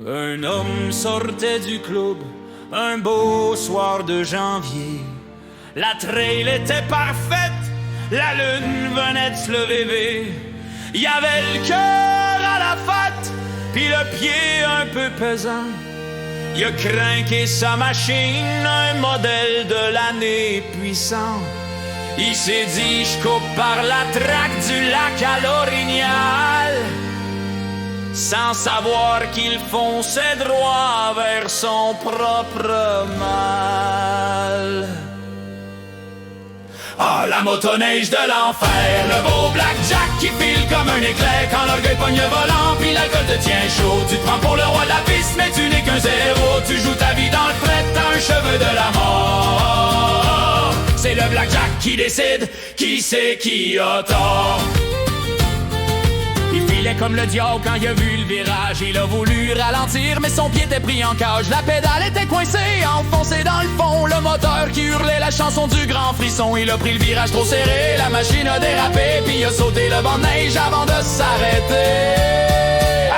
Un homme sortait du club un beau soir de janvier. La trail était parfaite, la lune venait de se lever. Il y avait le cœur à la fête, puis le pied un peu pesant. Il a craqué sa machine, un modèle de l'année puissant. Il s'est dit, je coupe par la traque du lac à l'Orignal, sans savoir qu'il fonçait droit vers son propre mal. Ah, la motoneige de l'enfer, le beau blackjack qui file comme un éclair. Quand l'orgueil pogne le volant, puis l'alcool te tient chaud. Tu te prends pour le roi de la piste, mais tu n'es qu'un zéro. Tu joues ta vie dans le fret, t'as un cheveu de la mort. C'est le blackjack qui décide qui c'est qui a tort. Il filait comme le diable quand il a vu le virage. Il a voulu ralentir, mais son pied était pris en cage. La pédale était coincée, enfoncée dans le fond. Le moteur qui hurlait la chanson du grand frisson. Il a pris le virage trop serré, la machine a dérapé, puis il a sauté le banc de neige avant de s'arrêter.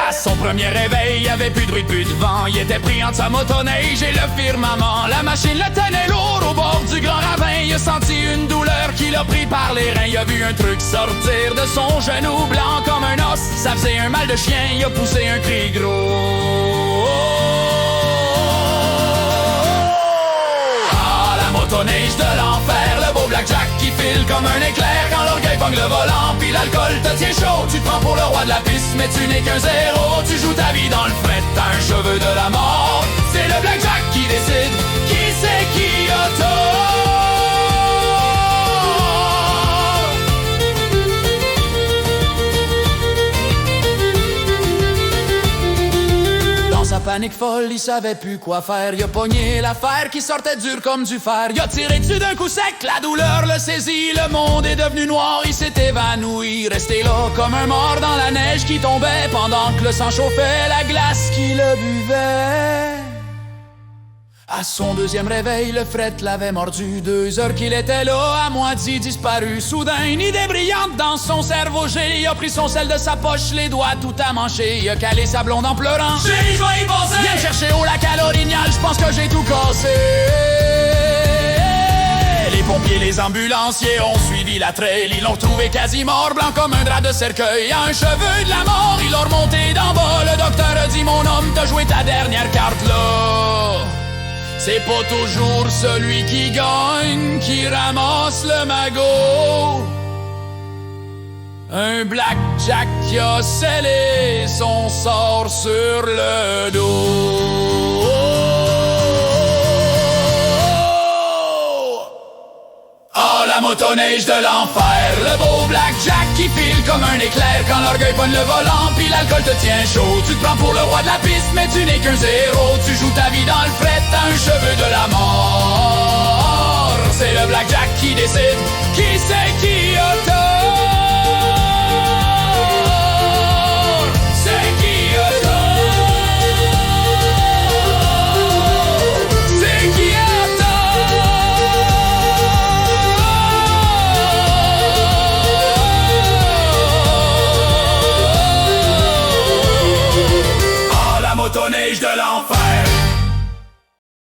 À son premier réveil, il y avait plus de bruit, plus de vent. Il était pris entre sa motoneige et le firmament. La machine le tenait lourd au bord du grand ravin. Il a senti une douleur qui l'a pris par les reins. Il a vu un truc sortir de son genou blanc comme un os. Ça faisait un mal de chien, il a poussé un cri gros. Ah, la motoneige de l'enfer, le beau blackjack qui file comme un éclair. Quand l'orgueil pogne le volant, puis l'alcool te tient chaud. Tu te prends pour le roi de la piste, mais tu n'es qu'un zéro. Tu joues ta vie dans le fret, t'as un cheveu de la mort. C'est le blackjack qui décide qui c'est qui a tort. Dans sa panique folle, il savait plus quoi faire. Il a pogné l'affaire qui sortait dure comme du fer. Il a tiré dessus d'un coup sec, la douleur le saisit. Le monde est devenu noir, il s'est évanoui. Resté là comme un mort dans la neige qui tombait, pendant que le sang chauffait la glace qui le buvait. À son deuxième réveil, le fret l'avait mordu. 2 heures qu'il était là, à moitié disparu. Soudain, une idée brillante dans son cerveau gelé. Il a pris son sel de sa poche, les doigts tout amanchés. Il a calé sa blonde en pleurant. Chérie, je vais y passer. Viens me chercher au lac à l'Orignal, je pense que j'ai tout cassé. Les pompiers, les ambulanciers ont suivi la trail. Ils l'ont retrouvé quasi mort, blanc comme un drap de cercueil. Un cheveu de la mort, ils l'ont remonté d'en bas. Le docteur a dit, mon homme, t'as joué ta dernière carte là. C'est pas toujours celui qui gagne qui ramasse le magot. Un blackjack qui a scellé son sort sur le dos. Ah, la motoneige de l'enfer, le beau blackjack qui file comme un éclair. Quand l'orgueil pogne le volant, puis l'alcool te tient chaud. Tu te prends pour le roi de la piste, mais tu n'es qu'un zéro. Tu joues ta vie dans le fret, t'as un cheveu de la mort. C'est le blackjack qui décide qui c'est qui